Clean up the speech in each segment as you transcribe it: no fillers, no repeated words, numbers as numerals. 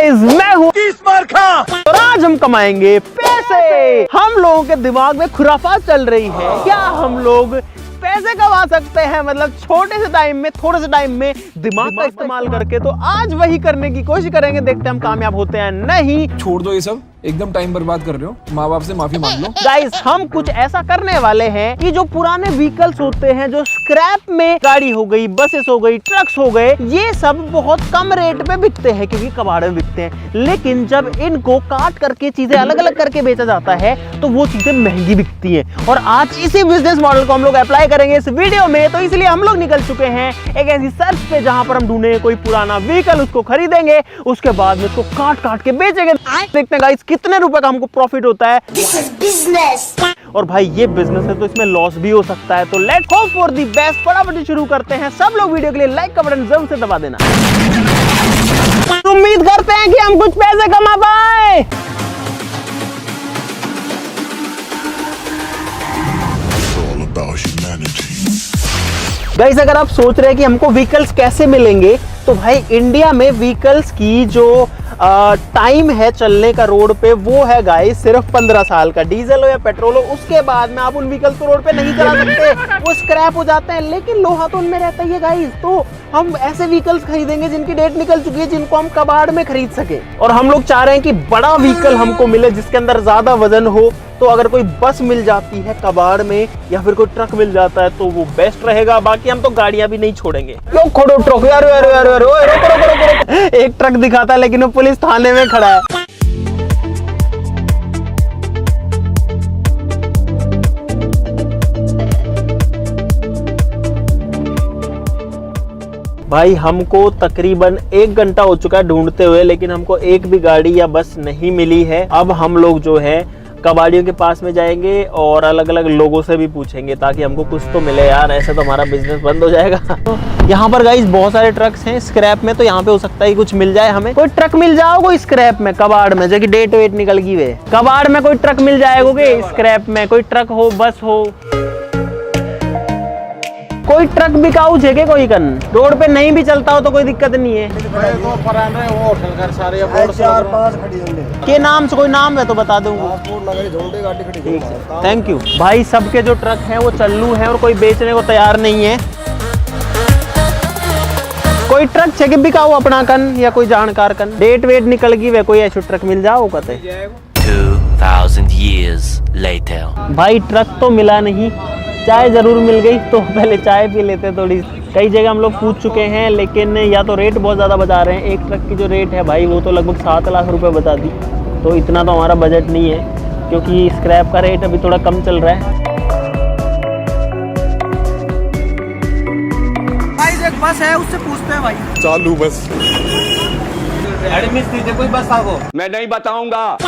Guys, मैं हूँ और आज हम कमाएंगे पैसे। हम लोगों के दिमाग में खुराफात चल रही है, क्या हम लोग पैसे कमा सकते हैं, मतलब छोटे से टाइम में, थोड़े से टाइम में दिमाग का इस्तेमाल करके। तो आज वही करने की कोशिश करेंगे, देखते हैं हम कामयाब होते हैं नहीं। छोड़ दो ये सब, एकदम टाइम बर्बाद कर रहे हो। माँ बाप से माफी मांग लो। गाइस, हम कुछ ऐसा करने वाले हैं कि जो पुराने व्हीकल्स होते हैं, जो स्क्रैप में गाड़ी हो गई, बसेस हो गई, ट्रक्स हो गए, ये सब बहुत कम रेट पे बिकते हैं क्योंकि कबाड़ में बिकते हैं। लेकिन जब इनको काट करके चीजें अलग अलग करके बेचा जाता है तो वो चीजें महंगी बिकती हैं। और आज इसी बिजनेस मॉडल को हम लोग अप्लाई करेंगे इस वीडियो में। तो इसलिए हम लोग निकल चुके हैं एक ऐसी सर्च पे जहां पर हम ढूंढेंगे कोई पुराना व्हीकल, उसको खरीदेंगे, उसके बाद में उसको काट काट के बेचेंगे। देखते हैं गाइस कितने रुपए का हमको प्रॉफिट होता है। This is business. और भाई ये बिजनेस है तो इसमें लॉस भी हो सकता है। तो let's hope for the best. फटाफट शुरू करते हैं। सब लोग वीडियो के लिए लाइक का बटन जरूर से दबा देना। उम्मीद करते हैं कि हम कुछ पैसे कमा पाए। गाइस, अगर आप सोच रहे हैं कि हमको व्हीकल्स कैसे मिलेंगे, तो भाई इंडिया में व्हीकल्स की जो टाइम है चलने का रोड पे, वो है गाइस सिर्फ 15 साल का। डीजल हो या पेट्रोल हो, उसके बाद में आप उन व्हीकल्स को रोड पे नहीं चला सकते, वो स्क्रैप हो जाते हैं। लेकिन लोहा तो उनमें रहता ही है गाइस। तो हम ऐसे व्हीकल्स खरीदेंगे जिनकी डेट निकल चुकी है, जिनको हम कबाड़ में खरीद सके। और हम लोग चाह रहे हैं कि बड़ा व्हीकल हमको मिले जिसके अंदर ज्यादा वजन हो। तो अगर कोई बस मिल जाती है कबाड़ में या फिर कोई ट्रक मिल जाता है तो वो बेस्ट रहेगा। बाकी हम तो गाड़ियां भी नहीं छोड़ेंगे। लोग खोड़ो ट्रक, यार एक ट्रक दिखाता है लेकिन वो पुलिस थाने में खड़ा है। भाई हमको तकरीबन 1 घंटा हो चुका है ढूंढते हुए, लेकिन हमको एक भी गाड़ी या बस नहीं मिली है। अब हम लोग जो है कबाड़ियों के पास में जाएंगे और अलग अलग लोगों से भी पूछेंगे ताकि हमको कुछ तो मिले यार, ऐसे तो हमारा बिजनेस बंद हो जाएगा। तो यहाँ पर गाइस बहुत सारे ट्रक्स हैं स्क्रैप में, तो यहाँ पे हो सकता है कि कुछ मिल जाए हमें। कोई ट्रक मिल जाओ कोई स्क्रैप में, कबाड़ में, जो कि डेट वेट निकल गई वे, कबाड़ में कोई ट्रक मिल जाएगा स्क्रैप में। कोई ट्रक हो, बस हो, कोई ट्रक बिकाऊ है कोई कन रोड पे नहीं भी चलता हो तो कोई दिक्कत नहीं है। के नाम से कोई नाम है तो बता दूंगा। ठीक है, थैंक यू भाई। सबके जो ट्रक हैं वो चालू हैं और कोई बेचने को तैयार नहीं है। कोई ट्रक है कि बिकाऊ अपना कन या कोई जानकार कन, डेट वेट निकल गई वे, कोई ऐसा ट्रक मिल जाओ कहते। 2000 years later. भाई ट्रक तो मिला नहीं, चाय जरूर मिल गई। तो पहले चाय पी लेते थोड़ी। कई जगह हम लोग पूछ चुके हैं लेकिन या तो रेट बहुत ज़्यादा बता रहे हैं। एक ट्रक की जो रेट है भाई वो तो लगभग 7 लाख रुपए बता दी। तो इतना तो हमारा बजट नहीं है क्योंकि स्क्रैप का रेट अभी थोड़ा कम चल रहा है। भाई एक बस है, उससे पूछते हैं भाई। चालू बस। एडमिट दीजिए कोई बस आपको। मैं नहीं बताऊंगा।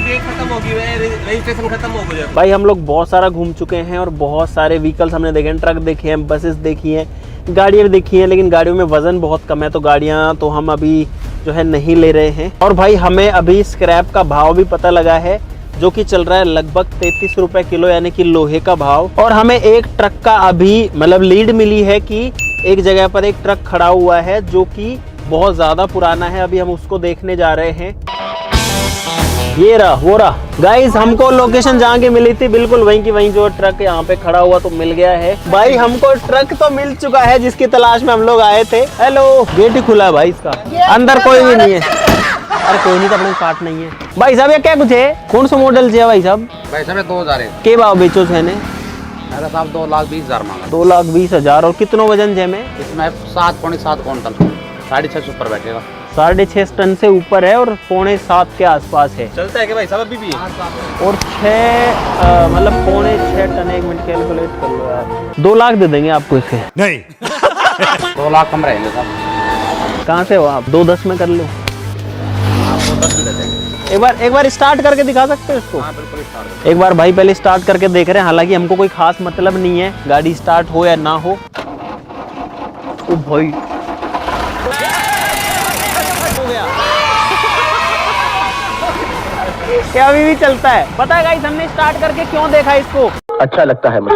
खत्म होगी, रजिस्ट्रेशन खत्म हो गया। भाई हम लोग बहुत सारा घूम चुके हैं और बहुत सारे व्हीकल्स हमने देखे हैं। ट्रक देखे हैं, बसेस देखी हैं, गाड़ियाँ देखी हैं, लेकिन गाड़ियों में वजन बहुत कम है तो गाड़ियाँ तो हम अभी जो है नहीं ले रहे हैं। और भाई हमें अभी स्क्रैप का भाव भी पता लगा है जो कि चल रहा है लगभग 33 रुपए किलो, यानी कि लोहे का भाव। और हमें एक ट्रक का अभी मतलब लीड मिली है कि एक जगह पर एक ट्रक खड़ा हुआ है जो कि बहुत ज्यादा पुराना है। अभी हम उसको देखने जा रहे हैं। ये रहा वो रहा गाइस, हमको लोकेशन जहाँ की मिली थी बिल्कुल वहीं की वहीं जो ट्रक यहाँ पे खड़ा हुआ तो मिल गया है। भाई हमको ट्रक तो मिल चुका है जिसकी तलाश में हम लोग आए थे। हेलो, गेट ही खुला है भाई इसका, अंदर कोई भी नहीं है। अरे कोई नहीं, तो अपने काट नहीं है। भाई साहब ये क्या कुछ है, कौन सा मॉडल है भाई साहब? भाई साहब 2000 है। के भाव बेचो है ने? मेरा साहब 2,20,000 मांगा। 2,20,000। और कितनों वजन है में? इसमें 7.7 क्विंटल, 6.5 ऊपर बैठेगा। 6.5 टन से ऊपर है और 6.25 के आसपास है। चलता है क्या भाई साहब अभी भी? और 6 मतलब 6.25 टन। 1 मिनट कैलकुलेट कर लो यार। 2 लाख दे देंगे आपको इसे। नहीं 2 लाख कम रहेंगे साहब। कहाँ से हो आप? 2.10 में कर लो। आपको 10 भी दे देंगे। एक बार स्टार्ट करके दिखा सकते हो इसको? हाँ बिल्कुल स्टार्ट। एक बार भाई पहले स्टार्ट करके देख रहे हैं। हालांकि हमको कोई खास मतलब नहीं है गाड़ी स्टार्ट हो या ना हो। ओ भाई क्या अभी भी चलता है? पता है गाइस हमने स्टार्ट करके क्यों देखा इसको? अच्छा लगता है मुझे,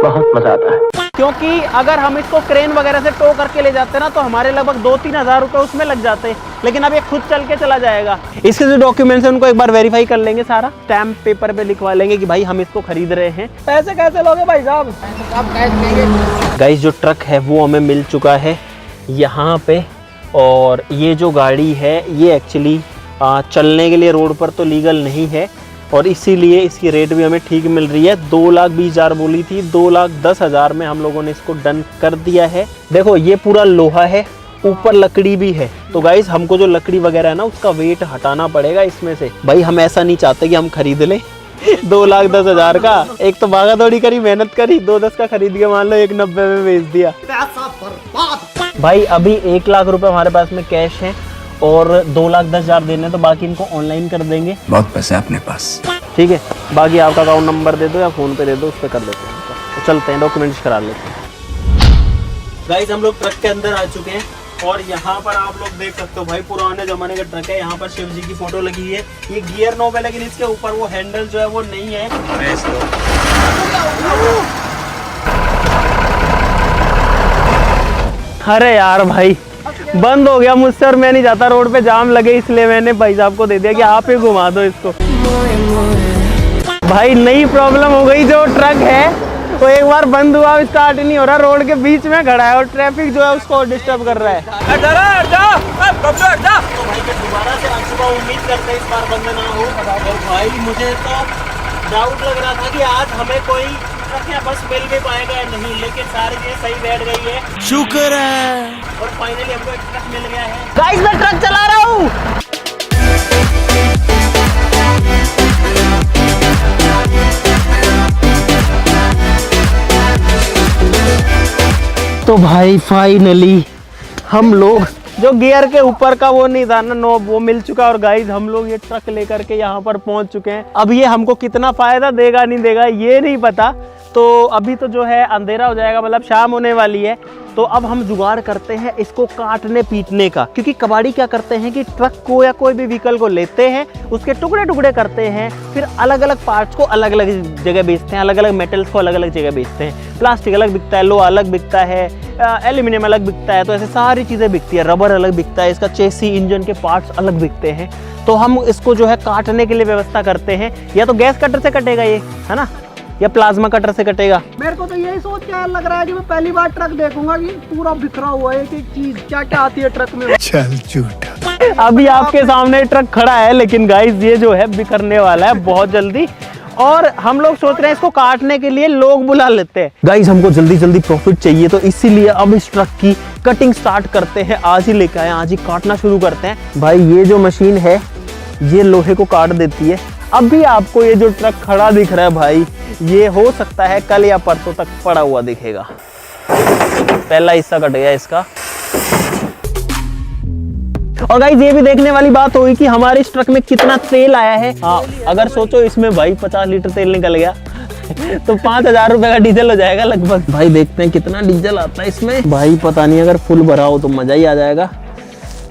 बहुत मजा आता है। क्योंकि अगर हम इसको क्रेन वगैरह से टो करके ले जाते ना तो हमारे लगभग 2-3 हज़ार रुपये उसमें लग जाते, लेकिन अब ये खुद चल के चला जाएगा। इसके जो डॉक्यूमेंट्स हैं उनको एक बार वेरीफाई कर लेंगे, सारा स्टैम्प पेपर पे लिखवा लेंगे कि भाई हम इसको खरीद रहे हैं। पैसे कैसे लोगे भाई साहब? गाइस जो ट्रक है वो हमें मिल चुका है यहाँ पे, और ये जो गाड़ी है ये एक्चुअली चलने के लिए रोड पर तो लीगल नहीं है, और इसीलिए इसकी रेट भी हमें ठीक मिल रही है। 2,20,000 बोली थी, 2,10,000 में हम लोगों ने इसको डन कर दिया है। देखो ये पूरा लोहा है, ऊपर लकड़ी भी है, तो गाइस हमको जो लकड़ी वगैरह है ना उसका वेट हटाना पड़ेगा इसमें से। भाई हम ऐसा नहीं चाहते कि हम खरीद लें 2,10,000 का, एक तो भागा दौड़ी करी, मेहनत करी, 2,10 का खरीद के मान लो 1,90 में बेच दिया। भाई अभी 1 लाख रुपए हमारे पास में कैश है और 2,10,000 देने, तो बाकी इनको ऑनलाइन कर देंगे। बहुत पैसे अपने पास, ठीक है, बाकी आपका अकाउंट नंबर दे दो या फोन पे दे दो, उस पर कर देते हैं। तो चलते हैं, डॉक्यूमेंट्स करा लेते हैं। गाइस हम लोग ट्रक के अंदर आ चुके हैं और यहाँ पर आप लोग देख सकते हो भाई पुराने जमाने का ट्रक है। यहाँ पर शिव जी की फोटो लगी है, ये गियर नॉब है लेकिन इसके ऊपर वो हैंडल जो है वो नहीं है। अरे यार भाई बंद हो गया मुझसे, और मैं नहीं चाहता रोड पे जाम लगे, इसलिए मैंने भाई साहब को दे दिया कि आप ही घुमा दो इसको। भाई नई प्रॉब्लम हो गई, जो ट्रक है वो एक बार बंद हुआ स्टार्ट नहीं हो रहा, रोड के बीच में खड़ा है और ट्रैफिक जो है उसको डिस्टर्ब कर रहा है। तो भाई मैं दोबारा से आज सुबह उम्मीद करते हैं इस बार बंद ना हो। और भाई मुझे तो डाउट लग रहा था कि आज हमें कोई ट्रक या बस मिल भी पाएगा या नहीं, लेकिन सारी चीजें सही बैठ गई है, शुक्र है। और फाइनली हमको एक ट्रक मिल गया है। गाइस मैं ट्रक चला रहा हूँ। तो भाई फाइनली हम लोग जो गियर के ऊपर का वो नहीं था ना नॉब, वो मिल चुका। और गाइस हम लोग ये ट्रक लेकर के यहाँ पर पहुँच चुके हैं। अब ये हमको कितना फायदा देगा नहीं देगा ये नहीं पता, तो अभी तो जो है अंधेरा हो जाएगा, मतलब शाम होने वाली है। तो अब हम जुगाड़ करते हैं इसको काटने पीटने का, क्योंकि कबाड़ी क्या करते हैं कि ट्रक को या कोई भी व्हीकल को लेते हैं, उसके टुकड़े टुकड़े करते हैं, फिर अलग अलग पार्ट्स को अलग अलग जगह बेचते हैं, अलग अलग मेटल्स को अलग अलग जगह बेचते हैं। प्लास्टिक अलग बिकता है, लोहा अलग बिकता है, एल्यूमिनियम अलग बिकता है, तो ऐसे सारी चीज़ें बिकती है। रबर अलग बिकता है, इसका चेसी इंजन के पार्ट्स अलग बिकते हैं। तो हम इसको जो है काटने के लिए व्यवस्था करते हैं, या तो गैस कटर से कटेगा ये, है ना, या प्लाज्मा कटर से कटेगा। मेरे को तो यही सोच के लग रहा है कि मैं पहली बार ट्रक देखूंगा कि पूरा बिखरा हुआ है, एक चीज क्या क्या आती है ट्रक में। चल झूठा। अभी आपके सामने ट्रक खड़ा है, लेकिन गाइस ये जो है बिखरने वाला है बहुत जल्दी, और हम लोग सोच रहे हैं इसको काटने के लिए लोग बुला लेते हैं। गाइस हमको जल्दी जल्दी प्रॉफिट चाहिए, तो इसीलिए अब इस ट्रक की कटिंग स्टार्ट करते हैं। आज ही लेकर आए, आज ही काटना शुरू करते हैं। भाई ये जो मशीन है ये लोहे को काट देती है। अभी आपको ये जो ट्रक खड़ा दिख रहा है भाई, ये हो सकता है कल या परसों तक पड़ा हुआ दिखेगा। पहला हिस्सा कट गया इसका। और गाइस ये भी देखने वाली बात होगी कि हमारे इस ट्रक में कितना तेल आया है। हाँ, अगर सोचो इसमें भाई 50 लीटर तेल निकल गया तो 5,000 रुपए का डीजल हो जाएगा लगभग। भाई देखते हैं कितना डीजल आता है इसमें। भाई पता नहीं, अगर फुल भरा हो तो मजा ही आ जाएगा।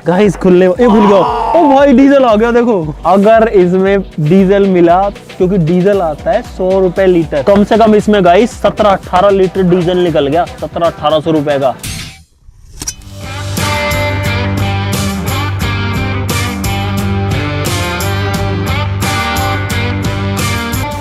गाइस खुलने, ये खुल गया। ओ भाई डीजल आ गया देखो। अगर इसमें डीजल मिला, क्योंकि डीजल आता है 100 रुपए लीटर, कम से कम इसमें गाइस 17-18 लीटर डीजल निकल गया, 1700-1800 रुपए का।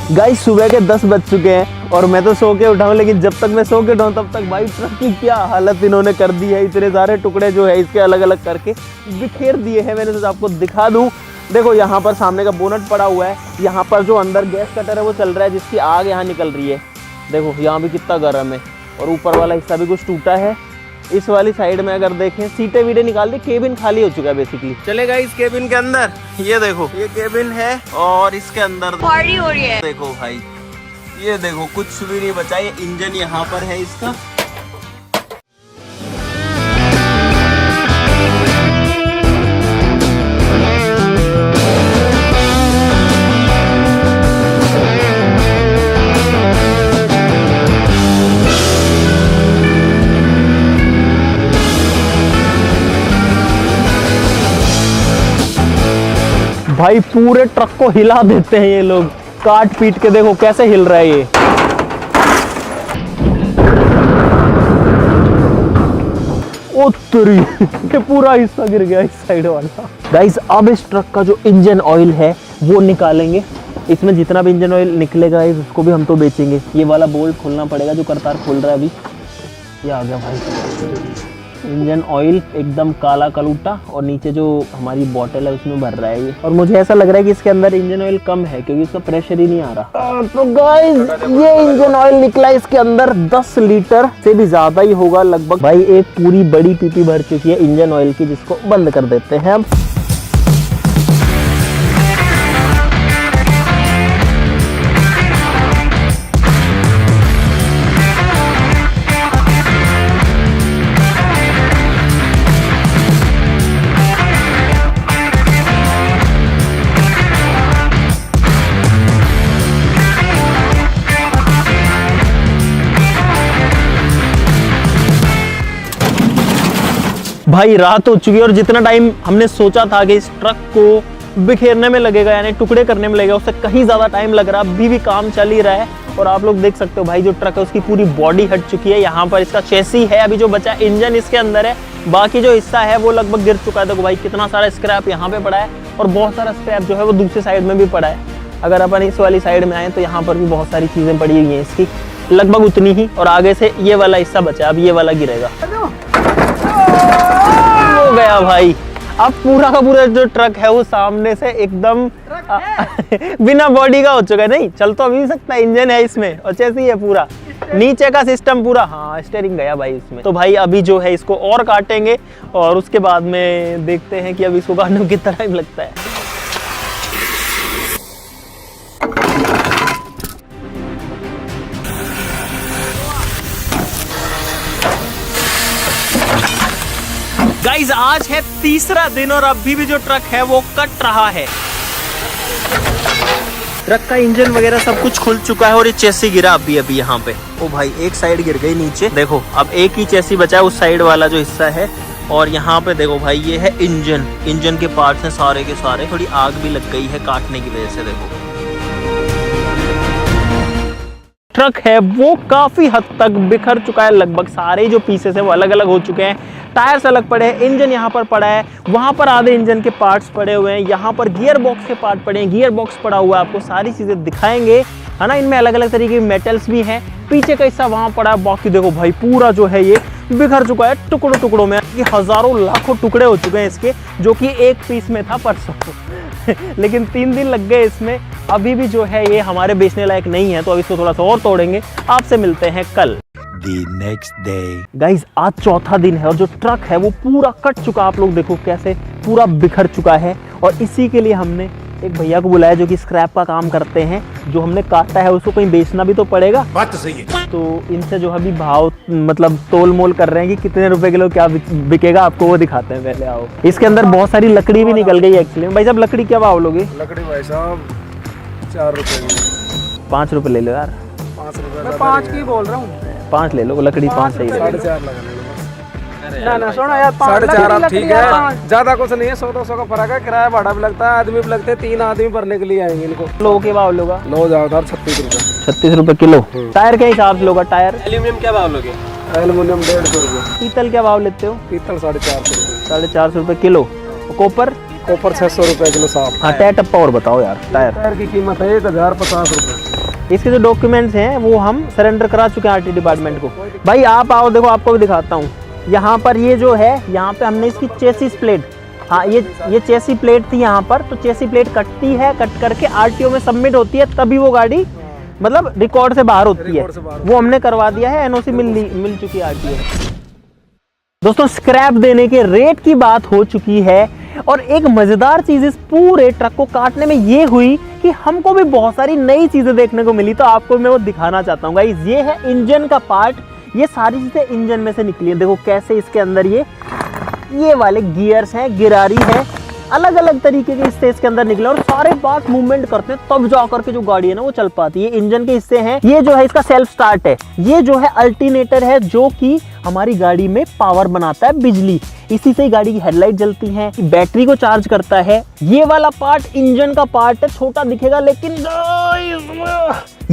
गाइस सुबह के 10 बज चुके हैं और मैं तो सो के उठा हूँ, लेकिन जब तक मैं सो के उठाऊँ तब तक भाई ट्रक की क्या हालत इन्होंने कर दी है। इतने सारे टुकड़े जो है इसके अलग अलग करके बिखेर दिए हैं। मैंने सोचा आपको दिखा दूँ। देखो यहाँ पर सामने का बोनट पड़ा हुआ है, यहाँ पर जो अंदर गैस कटर है वो चल रहा है, जिसकी आग यहाँ निकल रही है। देखो यहाँ भी कितना गर्म है, और ऊपर वाला हिस्सा भी कुछ टूटा है। इस वाली साइड में अगर देखें, सीटें वीटें निकाल दी, केबिन खाली हो चुका है बेसिकली। चलेगा इस केबिन के अंदर। ये देखो ये केबिन है, और इसके अंदर पार्टी हो रही है। देखो भाई, ये देखो कुछ भी नहीं बचा। ये इंजन यहाँ पर है इसका। भाई पूरे ट्रक को हिला देते हैं ये लोग, काट पीट के। देखो कैसे हिल रहा है ये। ओ तेरी, ये पूरा हिस्सा गिर गया इस साइड वाला। गाइस अब इस ट्रक का जो इंजन ऑयल है वो निकालेंगे। इसमें जितना भी इंजन ऑयल निकलेगा उसको भी हम तो बेचेंगे। ये वाला बोल्ट खोलना पड़ेगा जो करतार खोल रहा है अभी। ये आ गया भाई इंजन ऑयल, एकदम काला कलूटा, और नीचे जो हमारी बॉटल है उसमें भर रहा है ये। और मुझे ऐसा लग रहा है कि इसके अंदर इंजन ऑयल कम है क्योंकि इसका प्रेशर ही नहीं आ रहा। तो गाइस ये इंजन ऑयल निकला इसके अंदर 10 लीटर से भी ज्यादा ही होगा लगभग। भाई एक पूरी बड़ी पीपी भर चुकी है इंजन ऑयल की, जिसको बंद कर देते हैं अब। भाई रात हो चुकी है और जितना टाइम हमने सोचा था कि इस ट्रक को बिखेरने में लगेगा यानी टुकड़े करने में लगेगा, उससे कहीं ज्यादा टाइम लग रहा है। अभी भी काम चल ही रहा है और आप लोग देख सकते हो भाई जो ट्रक है उसकी पूरी बॉडी हट चुकी है। यहाँ पर इसका चेसी है, अभी जो बचा इंजन इसके अंदर है, बाकी जो हिस्सा है वो लगभग गिर चुका है। देखो भाई कितना सारा स्क्रैप यहाँ पे पड़ा है और बहुत सारा स्क्रैप जो है वो दूसरी साइड में भी पड़ा है। अगर अपन इस वाली साइड में आए तो यहाँ पर भी बहुत सारी चीजें पड़ी हुई है इसकी, लगभग उतनी ही। और आगे से ये वाला हिस्सा बचा, अब ये वाला गिरेगा। हो गया भाई, अब पूरा का पूरा जो ट्रक है वो सामने से एकदम बिना बॉडी का हो चुका है। नहीं चल तो अभी भी सकता है, इंजन है इसमें और चेसी है पूरा, नीचे का सिस्टम पूरा, हाँ स्टीयरिंग गया भाई इसमें। तो भाई अभी जो है इसको और काटेंगे और उसके बाद में देखते हैं कि अब इसको काटने में कितना टाइम लगता है। गाइस आज है तीसरा दिन और अभी भी जो ट्रक है वो कट रहा है। ट्रक का इंजन वगैरह सब कुछ खुल चुका है और ये चेसी गिरा अभी यहाँ पे। ओ भाई एक साइड गिर गई नीचे, देखो अब एक ही चेसी बचा है, उस साइड वाला जो हिस्सा है। और यहाँ पे देखो भाई ये है इंजन, इंजन के पार्ट्स हैं सारे के सारे। थोड़ी आग भी लग गई है काटने की वजह से। देखो ट्रक है वो काफी हद तक बिखर चुका है, लगभग सारे जो पीसेस है वो अलग अलग हो चुके हैं। टायर्स अलग पड़े हैं, इंजन यहाँ पर पड़ा है, वहां पर आधे इंजन के पार्ट्स पड़े हुए हैं, यहाँ पर गियर बॉक्स के पार्ट पड़े हैं, गियर बॉक्स पड़ा हुआ है। आपको सारी चीजें दिखाएंगे है ना, इनमें अलग अलग तरीके के मेटल्स भी हैं। पीछे का हिस्सा वहां पड़ा है, बाकी देखो भाई पूरा जो है ये बिखर चुका है टुकड़ों टुकड़ों में। हजारों लाखों टुकड़े हो चुके हैं इसके, जो कि एक पीस में था परसों लेकिन 3 दिन लग गए इसमें। अभी भी जो है ये हमारे बेचने लायक नहीं है, तो अब इसको थोड़ा सा और तोड़ेंगे। आपसे मिलते हैं कल। The next day. गाइज आज चौथा दिन है और जो ट्रक है वो पूरा कट चुका। आप लोग देखो कैसे पूरा बिखर चुका है। और इसी के लिए हमने एक भैया को बुलाया जो कि स्क्रैप का काम करते हैं। जो हमने काटा है उसको कहीं बेचना भी तो पड़ेगा, बात तो सही है। तो इनसे जो अभी भाव मतलब तोल मोल कर रहे हैं कि कितने रुपए किलो क्या बिकेगा, आपको वो दिखाते हैं। पहले आओ। इसके अंदर बहुत सारी लकड़ी भी निकल गई है एक्चुअली। भाई साहब लकड़ी क्या भाव लोगे? लकड़ी भाई साहब 4 रुपए 5 रुपए ले लो यार। 5 रुपए मैं 5 की बोल रहा हूँ। 5 ले लो, लकड़ी 5 सही है। 4.5 लगा ना ना सुनो यार, 4.5 आप ठीक है, ज्यादा कुछ नहीं है, 100-200 का फर्क है। किराया भाड़ा भी लगता है, आदमी भी लगते हैं, 3 आदमी भरने के लिए आएंगे इनको। लो के भाव लोगा? लो ज्यादा 36 रुपए। 36 रुपए किलो। टायर के हिसाब से लोगा? टायर एल्यूमिनियम क्या भाव लोगे? एल्यूमिनियम 150 रुपए। पीतल क्या भाव लेते हो? पीतल 450 रुपए। 450 रुपए किलो। कॉपर? कॉपर 600 रुपए किलो साफ। हाँ टायर टप्पा और बताओ यार। टायर की कीमत है 1050 रुपए। इसके जो डॉक्यूमेंट्स हैं वो हम सरेंडर करा चुके हैं आरटी डिपार्टमेंट को। भाई आप आओ, देखो आपको भी दिखाता हूँ। यहाँ पर ये जो है, यहाँ पे हमने इसकी चेसिस प्लेट, हाँ ये चेसी प्लेट थी यहाँ पर, तो चेसी प्लेट कटती है, कट करके आरटीओ में सबमिट होती है, तभी वो गाड़ी मतलब रिकॉर्ड से बाहर होती है। वो हमने करवा दिया है, एनओसी मिल चुकी है आरटीओ। दोस्तों स्क्रैप देने के रेट की बात हो चुकी है और एक मजेदार चीज इस पूरे ट्रक को काटने में ये हुई कि हमको भी बहुत सारी नई चीजें देखने को मिली, तो आपको मैं वो दिखाना चाहता हूँ। गाइस ये है इंजन का पार्ट, ये सारी चीजें इंजन में से निकली है। देखो कैसे इसके अंदर ये वाले गियर्स हैं, गिरारी है, अलग अलग तरीके के हिस्से इसके अंदर निकले और सारे पार्ट मूवमेंट करते हैं तब जाकर के जो गाड़ी है ना वो चल पाती है। इंजन के हिस्से हैं, ये जो है इसका सेल्फ स्टार्ट है, ये जो है अल्टरनेटर है जो कि हमारी गाड़ी में पावर बनाता है, बिजली, इसी से ही गाड़ी की हेडलाइट जलती है, बैटरी को चार्ज करता है। ये वाला पार्ट इंजन का पार्ट है, छोटा दिखेगा लेकिन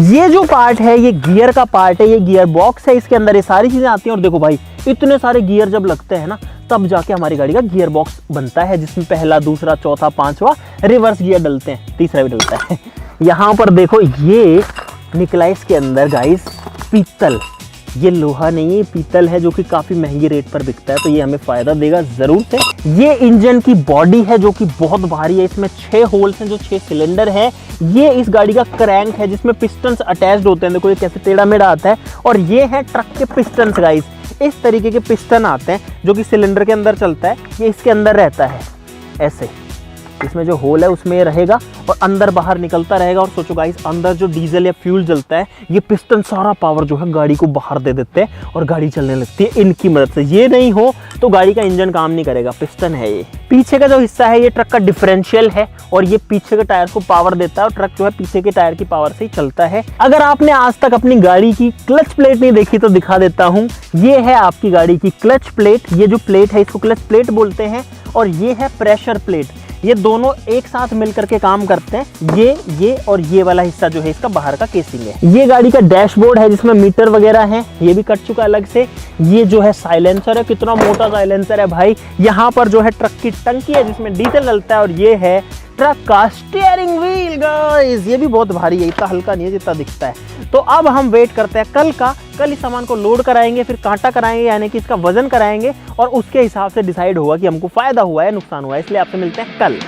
ये जो पार्ट है ये गियर का पार्ट है, ये गियर बॉक्स है, इसके अंदर ये सारी चीजें आती हैं। और देखो भाई इतने सारे गियर जब लगते हैं ना, तब जाके हमारी गाड़ी का गियर बॉक्स बनता है, जिसमें पहला, दूसरा, चौथा, पांचवा रिवर्स गियर डलते हैं, तीसरा भी डलता है। यहाँ पर देखो ये निकला इसके अंदर गाइस पीतल, ये लोहा नहीं है, पीतल है, जो कि काफी महंगी रेट पर बिकता है, तो ये हमें फायदा देगा जरूर से। ये इंजन की बॉडी है जो कि बहुत भारी है, इसमें 6 होल्स हैं जो 6 सिलेंडर है। ये इस गाड़ी का क्रैंक है जिसमें पिस्टन्स अटैच्ड होते हैं, देखो ये कैसे टेढ़ा मेढ़ा आता है। और ये है ट्रक के पिस्टन्स गाइस, इस तरीके के पिस्टन आते हैं जो कि सिलेंडर के अंदर चलता है, ये इसके अंदर रहता है ऐसे, इसमें जो होल है उसमें ये रहेगा और अंदर बाहर निकलता रहेगा। और सोचो गाइस, अंदर जो डीजल या फ्यूल जलता है, ये पिस्टन सारा पावर जो है गाड़ी को बाहर दे देते हैं और गाड़ी चलने लगती है इनकी मदद से। ये नहीं हो तो गाड़ी का इंजन काम नहीं करेगा, पिस्टन है ये। पीछे का जो हिस्सा है ये ट्रक का डिफरेंशियल है और ये पीछे के टायर को पावर देता है और ट्रक जो है पीछे के टायर की पावर से ही चलता है। अगर आपने आज तक अपनी गाड़ी की क्लच प्लेट नहीं देखी तो दिखा देता हूँ। ये है आपकी गाड़ी की क्लच प्लेट, ये जो प्लेट है इसको क्लच प्लेट बोलते हैं, और ये है प्रेशर प्लेट। ये दोनों एक साथ मिलकर के काम करते हैं। ये और ये वाला हिस्सा जो है इसका बाहर का केसिंग है। ये गाड़ी का डैशबोर्ड है जिसमें मीटर वगैरह है, ये भी कट चुका अलग से। ये जो है साइलेंसर है, कितना मोटा साइलेंसर है भाई। यहाँ पर जो है ट्रक की टंकी है जिसमें डीजल डलता है, और ये है ट्रक का स्टीयरिंग व्हील गाइस, ये भी बहुत भारी है, इतना हल्का नहीं है जितना दिखता है। तो अब हम वेट करते हैं कल का। कल इस सामान को लोड कराएंगे, फिर कांटा कराएंगे, यानी कि इसका वजन कराएंगे, और उसके हिसाब से डिसाइड होगा कि हमको फायदा हुआ है नुकसान हुआ है। इसलिए आपसे मिलते हैं कल।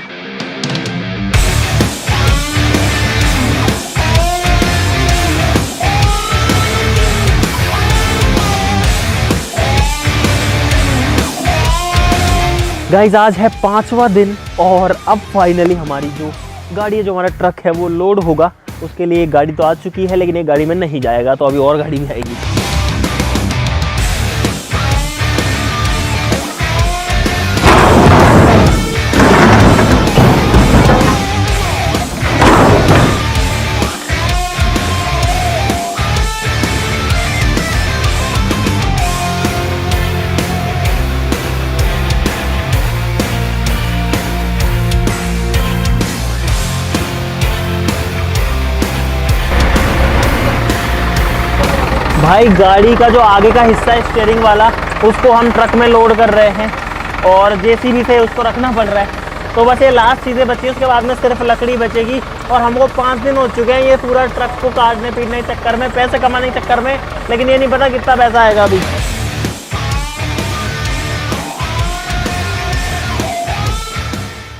गाइज आज है 5वां दिन और अब फाइनली हमारी जो गाड़ी है, जो हमारा ट्रक है, वो लोड होगा। उसके लिए एक गाड़ी तो आ चुकी है, लेकिन एक गाड़ी में नहीं जाएगा, तो अभी और गाड़ी भी आएगी। भाई गाड़ी का जो आगे का हिस्सा है स्टीयरिंग वाला, उसको हम ट्रक में लोड कर रहे हैं और जेसीबी से उसको रखना पड़ रहा है। तो बस ये लास्ट चीज़ें बची, उसके बाद में सिर्फ लकड़ी बचेगी। और हमको 5 दिन हो चुके हैं ये पूरा ट्रक को काटने पीटने के चक्कर में, पैसे कमाने के चक्कर में, लेकिन ये नहीं पता कितना पैसा आएगा अभी।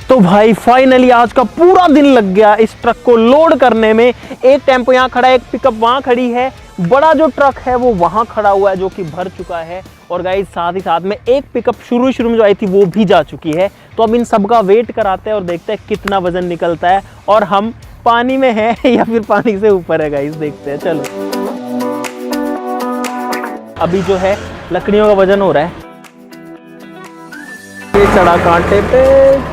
तो भाई फाइनली आज का पूरा दिन लग गया इस ट्रक को लोड करने में। एक टेम्पो यहाँ खड़ा है, एक पिकअप वहाँ खड़ी है, बड़ा जो ट्रक है वो वहाँ खड़ा हुआ है जो कि भर चुका है, और गाइस साथ ही साथ में एक पिकअप शुरू में जो आई थी वो भी जा चुकी है। तो अब इन सब का वेट कराते हैं और देखते हैं कितना वजन निकलता है, और हम पानी में हैं या फिर पानी से ऊपर है गाइस, देखते हैं। चलो अभी जो है लकड़ियों का वजन हो रहा है, ये चढ़ा कांटे पे।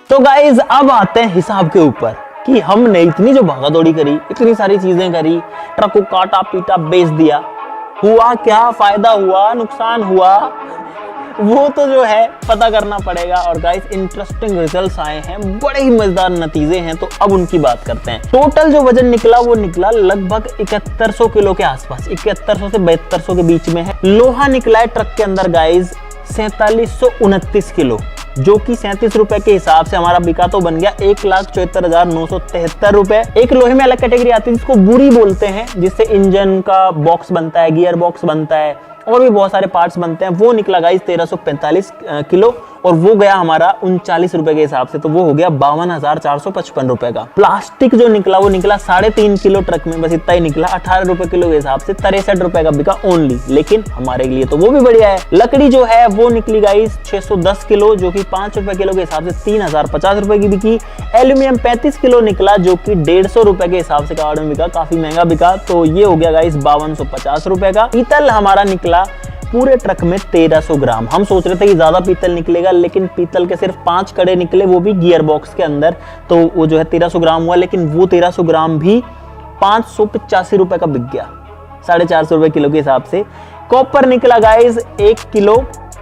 तो गाइज अब आते हैं हिसाब के ऊपर कि हमने इतनी जो भागा दौड़ी करी, इतनी सारी चीजें करी, ट्रक को काटा पीटा बेच दिया, हुआ क्या, फायदा हुआ, नुकसान हुआ, वो तो जो है पता करना पड़ेगा। और गाइस इंटरेस्टिंग रिजल्ट्स आए हैं, बड़े ही मजेदार नतीजे हैं, तो अब उनकी बात करते हैं। टोटल जो वजन निकला वो निकला लगभग 7100 किलो के आसपास, 7100 से 7200 के बीच में है। लोहा निकला है ट्रक के अंदर गाइज 4729 किलो, जो कि 37 रुपए के हिसाब से हमारा बिका तो बन गया 1,74,973 रुपए। एक लोहे में अलग कैटेगरी आती है जिसको बुरी बोलते हैं, जिससे इंजन का बॉक्स बनता है, गियर बॉक्स बनता है, और भी बहुत सारे पार्ट्स बनते हैं। वो निकला गाइस 1345 किलो, और वो गया हमारा 39 रुपए के हिसाब से, तो वो हो गया 52,455 रुपए का। प्लास्टिक जो निकला वो निकला 3.5 किलो ट्रक में, बस इतना ही निकला, 18 रुपए किलो के हिसाब से 63 रुपए का बिका ओनली, लेकिन हमारे लिए तो वो भी बढ़िया है। लकड़ी जो है वो निकली गाइस 610 किलो, जो कि 5 रुपए किलो के हिसाब से 3050 रुपए की बिकी। एल्यूमिनियम 35 किलो निकला, जो कि 150 रुपए के हिसाब से कार्ड में बिका, काफी महंगा बिका, तो ये हो गया गाइस 5250 रुपए का। पीतल हमारा निकला पूरे ट्रक में 1300 ग्राम। हम सोच रहे थे कि ज्यादा पीतल निकलेगा, लेकिन पीतल के सिर्फ 5 कड़े निकले, वो भी गियर बॉक्स के अंदर, तो वो जो है 1300 ग्राम हुआ, लेकिन वो 1300 ग्राम भी 585 रुपए का बिक गया, 450 रुपए किलो के हिसाब से। कॉपर निकला गाइज 1 किलो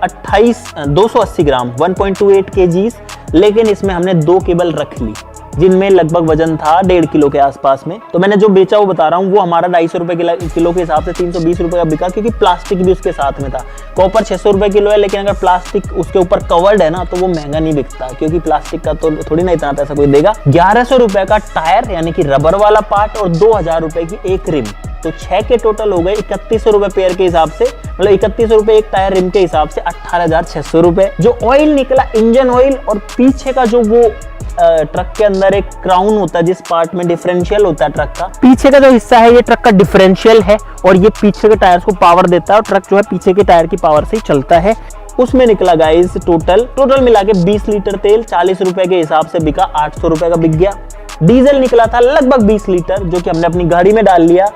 280 ग्राम 1.28 kg, लेकिन इसमें हमने 2 केबल रख ली, जिनमें लगभग वजन था 1.5 किलो के आसपास में। तो मैंने जो बेचा वो बता रहा हूँ, वो हमारा 250 रुपए किलो के हिसाब से 320 रुपए का बिका, क्योंकि प्लास्टिक भी उसके साथ में था। कॉपर 600 रुपए किलो है, लेकिन अगर प्लास्टिक उसके ऊपर कवर्ड है ना तो वो महंगा नहीं बिकता, क्योंकि प्लास्टिक का तो थोड़ी ना इतना पैसा कोई देगा। 1100 रुपए का टायर यानी कि रबर वाला पार्ट और 2000 रुपए की एक रिम, तो 6 के टोटल हो गए 3100 रुपए पेयर के हिसाब से, मतलब 3100 रुपए एक टायर रिम के हिसाब से 18,600 रुपए। जो ऑयल निकला इंजन ऑयल, और पीछे का जो वो ट्रक के अंदर एक क्राउन होता है जिस पार्ट में डिफरेंशियल होता है ट्रक का, पीछे का जो हिस्सा है ये ट्रक का डिफरेंशियल है, और ये पीछे के टायर्स को पावर देता है, और ट्रक जो है पीछे के टायर की पावर से ही चलता है। उसमें निकला गाइस टोटल मिला के 20 लीटर तेल 40 रुपए के हिसाब से बिका, 800 रुपए का बिक गया। डीजल निकला था लगभग 20 लीटर, जो कि हमने अपनी गाड़ी में डाल लिया।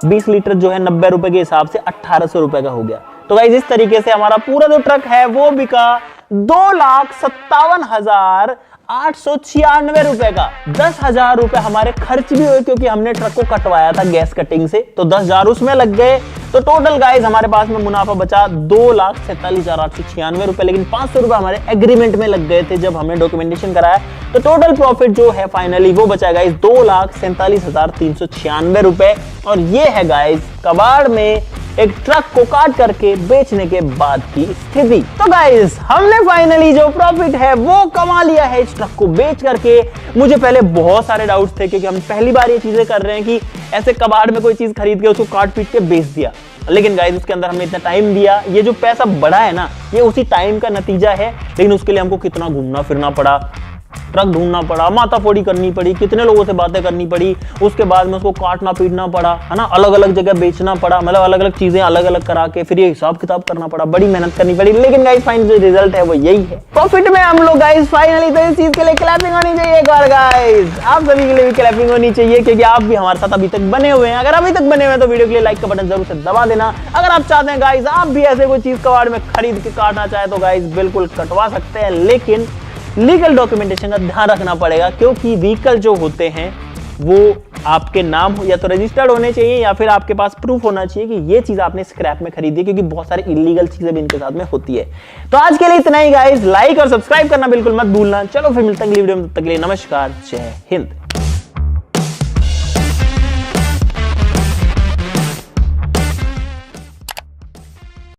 20 लीटर जो है 90 रुपए के हिसाब से 1800 रुपए का हो गया। तो गाइस इस तरीके से हमारा पूरा जो ट्रक है वो बिका 2,57,896 रुपए का। 10,000 रुपए हमारे खर्च भी हुए, क्योंकि हमने ट्रक को कटवाया था गैस कटिंग से, तो 10,000 उसमें लग गए। तो टोटल गाइस हमारे पास में मुनाफा बचा 2,47,896 रुपए, लेकिन 500 रुपए हमारे एग्रीमेंट में लग गए थे जब हमने डॉक्यूमेंटेशन कराया। तो टोटल प्रॉफिट जो है फाइनली वो बचा गाइस 2,47,396 रुपए। और ये है गाइस कबाड़ में एक ट्रक को काट करके बेचने के बाद की स्थिति। तो गाइस हमने फाइनली जो प्रॉफिट है वो कमा लिया है इस ट्रक को बेच करके। मुझे पहले बहुत सारे डाउट्स थे, क्योंकि हम पहली बार ये चीजें कर रहे हैं कि ऐसे कबाड़ में कोई चीज खरीद के उसको काट पीट के बेच दिया, लेकिन गाइस उसके अंदर हमने इतना टाइम दिया। ये जो पैसा बढ़ा है ना, ये उसी टाइम का नतीजा है, लेकिन उसके लिए हमको कितना घूमना फिरना पड़ा, ट्रक ढूंढना पड़ा, माथाफोड़ी करनी पड़ी, कितने लोगों से बातें करनी पड़ी, उसके बाद में उसको काटना पीटना पड़ा, है ना, अलग अलग जगह बेचना पड़ा, मतलब अलग अलग चीजें अलग अलग करा के फिर ये हिसाब किताब करना पड़ा, बड़ी मेहनत करनी पड़ी। लेकिन गाइस फाइनल जो रिजल्ट है वो यही है, प्रॉफिट में हम लोग गाइस फाइनली। तो इस चीज के लिए क्लैपिंग होनी चाहिए एक बार गाइस, आप सभी के लिए भी क्लैपिंग होनी चाहिए, क्योंकि आप भी हमारे साथ अभी तक बने हुए हैं। अगर अभी तक बने हुए हैं तो वीडियो के लिए लाइक का बटन जरूर से दबा देना। अगर आप चाहते हैं गाइस आप भी ऐसे कोई चीज कबाड़ में खरीद के काटना चाहे तो गाइस बिल्कुल कटवा सकते हैं, लेकिन लीगल डॉक्यूमेंटेशन का ध्यान रखना पड़ेगा, क्योंकि व्हीकल जो होते हैं वो आपके नाम या तो रजिस्टर्ड होने चाहिए, या फिर आपके पास प्रूफ होना चाहिए कि ये चीज आपने स्क्रैप में खरीदी है, क्योंकि बहुत सारी इलीगल चीजें भी इनके साथ में होती है। तो आज के लिए इतना ही गाइस, लाइक और सब्सक्राइब करना बिल्कुल मत भूलना। चलो फिर मिलते हैं अगली वीडियो में, तब तक के लिए नमस्कार, जय हिंद।